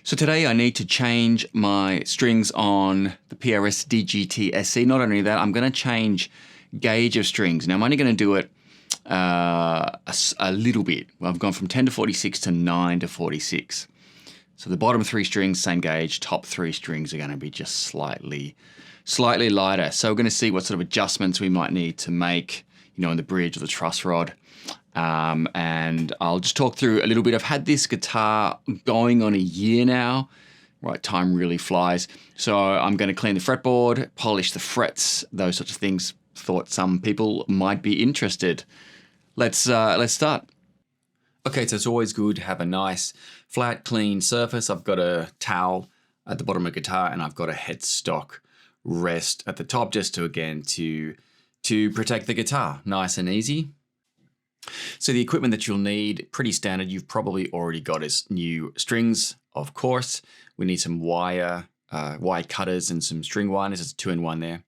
So today I need to change my strings on the PRS DGT SE. Not only that, I'm going to change gauge of strings. Now I'm only going to do it a little bit. Well, I've gone from 10 to 46 to 9 to 46. So the bottom three strings, same gauge. Top three strings are going to be just slightly lighter. So we're going to see what sort of adjustments we might need to make, in the bridge or the truss rod. And I'll just talk through a little bit. I've had this guitar going on a year now. Right, time really flies. So I'm going to clean the fretboard, polish the frets, those sorts of things. Thought some people might be interested. Let's start. Okay, so it's always good to have a nice flat, clean surface. I've got a towel at the bottom of the guitar, and I've got a headstock rest at the top, just to protect the guitar. Nice and easy. So the equipment that you'll need, pretty standard. You've probably already got is new strings, of course. We need some wire cutters and some string winders. It's a 2-in-1 there.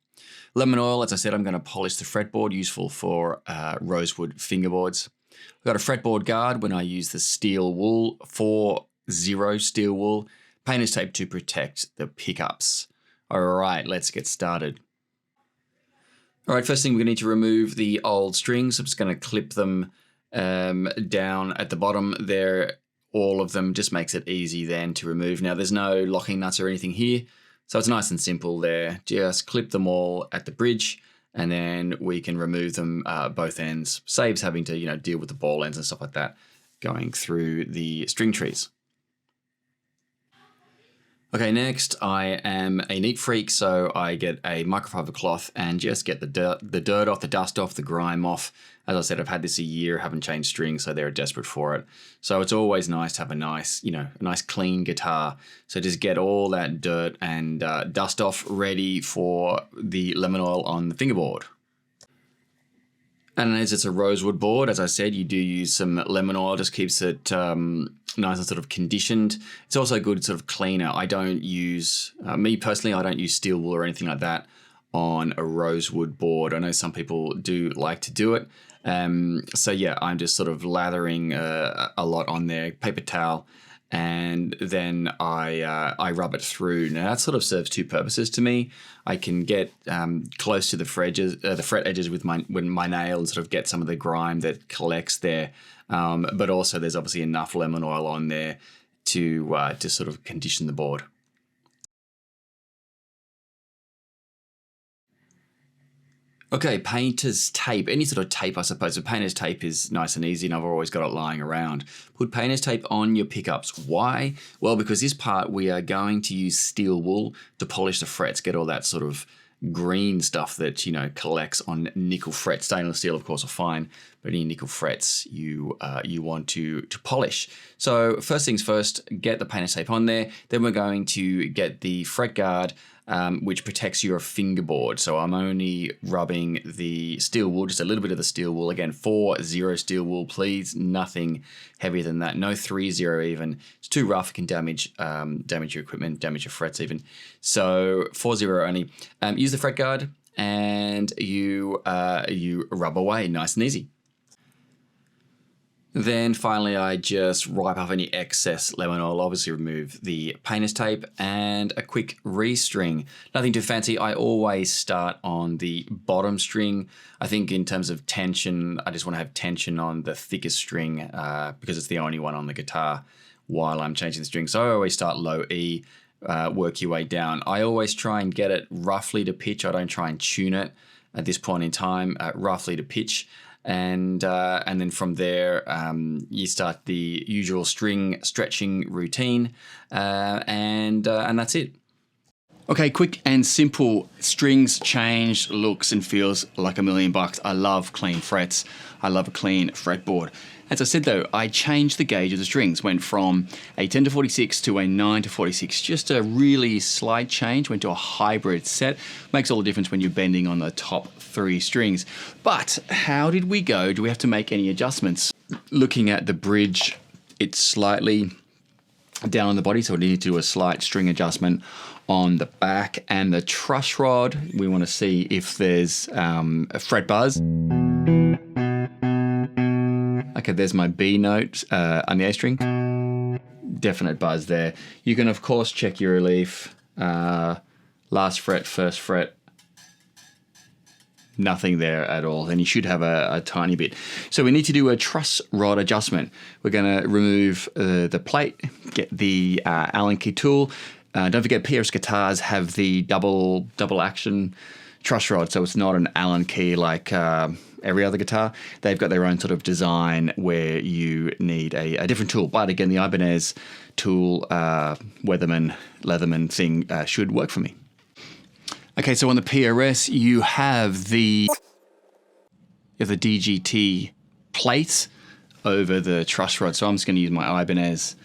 Lemon oil, as I said, I'm going to polish the fretboard, useful for rosewood fingerboards. I've got a fretboard guard when I use the steel wool, 4-0 steel wool. Painter's tape to protect the pickups. All right, let's get started. All right, first thing, we're going to need to remove the old strings. I'm just going to clip them down at the bottom there. All of them, just makes it easy then to remove. Now, there's no locking nuts or anything here, so it's nice and simple there. Just clip them all at the bridge, and then we can remove them both ends. Saves having to deal with the ball ends and stuff like that going through the string trees. Okay, next, I am a neat freak, so I get a microfiber cloth and just get the dirt off, the dust off, the grime off. As I said, I've had this a year, haven't changed strings, so they're desperate for it. So it's always nice to have a nice clean guitar. So just get all that dirt and dust off, ready for the lemon oil on the fingerboard. And as it's a rosewood board, as I said, you do use some lemon oil, just keeps it nice and sort of conditioned. It's also good sort of cleaner. I don't use, me personally, I don't use steel wool or anything like that on a rosewood board. I know some people do like to do it. So yeah, I'm just sort of lathering a lot on there, paper towel, and then I rub it through. Now that sort of serves two purposes to me. I can get close to the fret edges with my nail and sort of get some of the grime that collects there. But also there's obviously enough lemon oil on there to sort of condition the board. Okay, painter's tape, any sort of tape, I suppose. So painter's tape is nice and easy, and I've always got it lying around. Put painter's tape on your pickups. Why? Well, because this part we are going to use steel wool to polish the frets, get all that sort of green stuff that, collects on nickel frets. Stainless steel, of course, are fine, but any nickel frets you want to polish. So first things first, get the painter's tape on there. Then we're going to get the fret guard, which protects your fingerboard. So I'm only rubbing the steel wool, just a little bit of the steel wool. Again, 4-0 steel wool, please. Nothing heavier than that. No 3-0 even. It's too rough. It can damage your equipment, damage your frets even. So 4-0 only. Use the fret guard, and you rub away nice and easy. Then finally, I just wipe off any excess lemon oil, obviously remove the painter's tape, and a quick restring. Nothing too fancy. I always start on the bottom string. I think in terms of tension, I just want to have tension on the thickest string because it's the only one on the guitar while I'm changing the string. So I always start low E, work your way down. I always try and get it roughly to pitch. I don't try and tune it at this point in time, roughly to pitch. And then from there, you start the usual string stretching routine, and that's it. Okay, quick and simple. Strings change, looks and feels like $1,000,000. I love clean frets. I love a clean fretboard. As I said though, I changed the gauge of the strings. Went from a 10 to 46 to a 9 to 46. Just a really slight change. Went to a hybrid set. Makes all the difference when you're bending on the top three strings. But how did we go? Do we have to make any adjustments? Looking at the bridge, it's slightly down on the body, so we need to do a slight string adjustment on the back, and the truss rod, we want to see if there's a fret buzz. Okay, there's my B note on the A string. definite buzz there. You can of course check your relief, last fret, first fret, nothing there at all, and you should have a tiny bit. So we need to do a truss rod adjustment. We're going to remove the plate, get the Allen key tool. Don't forget PRS guitars have the double action truss rod, so it's not an Allen key like every other guitar. They've got their own sort of design where you need a different tool. But again, the Ibanez tool, Weatherman, Leatherman thing should work for me. Okay, so on the PRS, you have the DGT plate over the truss rod. So I'm just going to use my Ibanez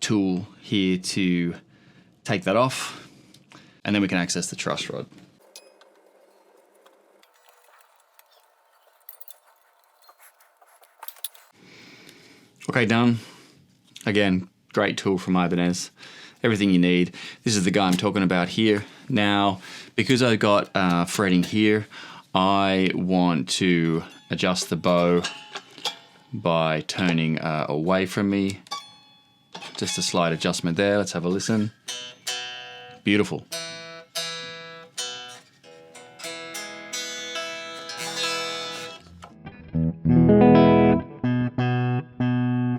tool here to take that off, and then we can access the truss rod. Okay, done. Again, great tool from Ibanez. Everything you need. This is the guy I'm talking about here. Now, because I've got fretting here, I want to adjust the bow by turning away from me. Just a slight adjustment there. Let's have a listen. Beautiful.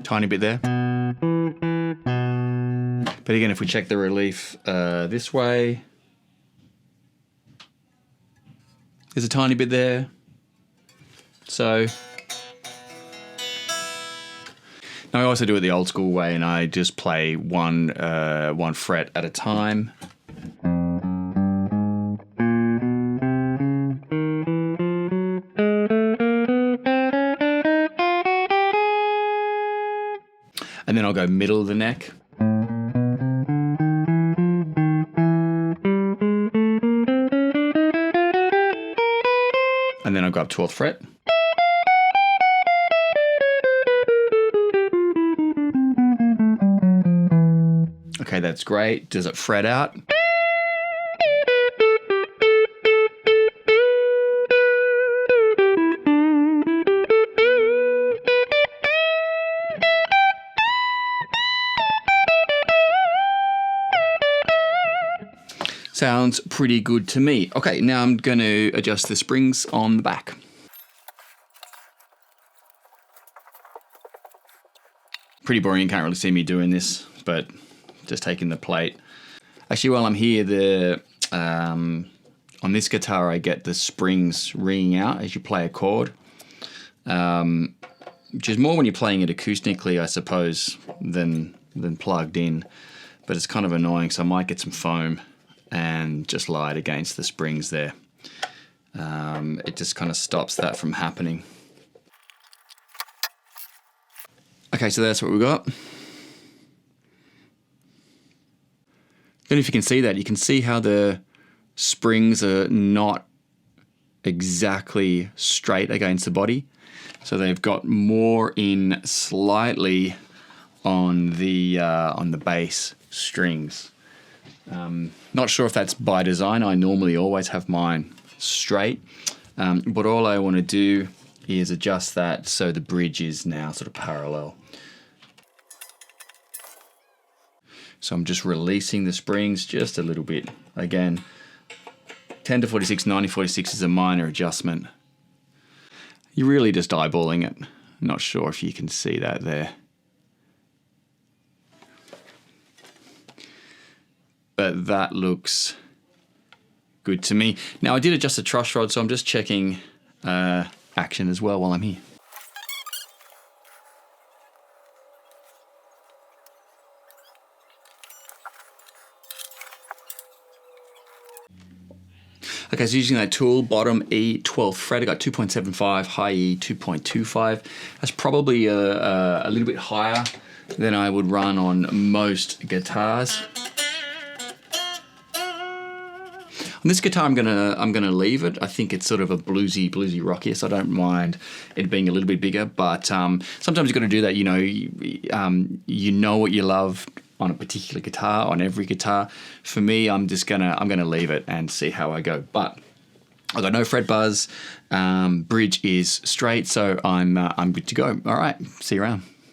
Tiny bit there. But again, if we check the relief this way, there's a tiny bit there. So now I also do it the old school way, and I just play one fret at a time. And then I'll go middle of the neck. And then I'll go up 12th fret. Okay, that's great. Does it fret out? Sounds pretty good to me. Okay, now I'm going to adjust the springs on the back. Pretty boring, you can't really see me doing this, but just taking the plate. Actually, while I'm here, on this guitar I get the springs ringing out as you play a chord, which is more when you're playing it acoustically, I suppose, than plugged in. But it's kind of annoying, so I might get some foam and just lie it against the springs there. It just kind of stops that from happening. Okay, so that's what we got. Then if you can see that, you can see how the springs are not exactly straight against the body. So they've got more in slightly on the bass strings. Not sure if that's by design. I normally always have mine straight, but all I want to do is adjust that so the bridge is now sort of parallel. So I'm just releasing the springs just a little bit. Again, 10 to 46, 90, 46 is a minor adjustment. You're really just eyeballing it. Not sure if you can see that there. But that looks good to me. Now I did adjust the truss rod, so I'm just checking action as well while I'm here. Okay, so using that tool, bottom E, 12th fret, I got 2.75, high E, 2.25. That's probably a little bit higher than I would run on most guitars. On this guitar, I'm gonna leave it. I think it's sort of a bluesy rocky, so I don't mind it being a little bit bigger. But sometimes you've got to do that. You know what you love on a particular guitar, on every guitar. For me, I'm gonna leave it and see how I go. But I've got no fret buzz. Bridge is straight, so I'm good to go. All right, see you around.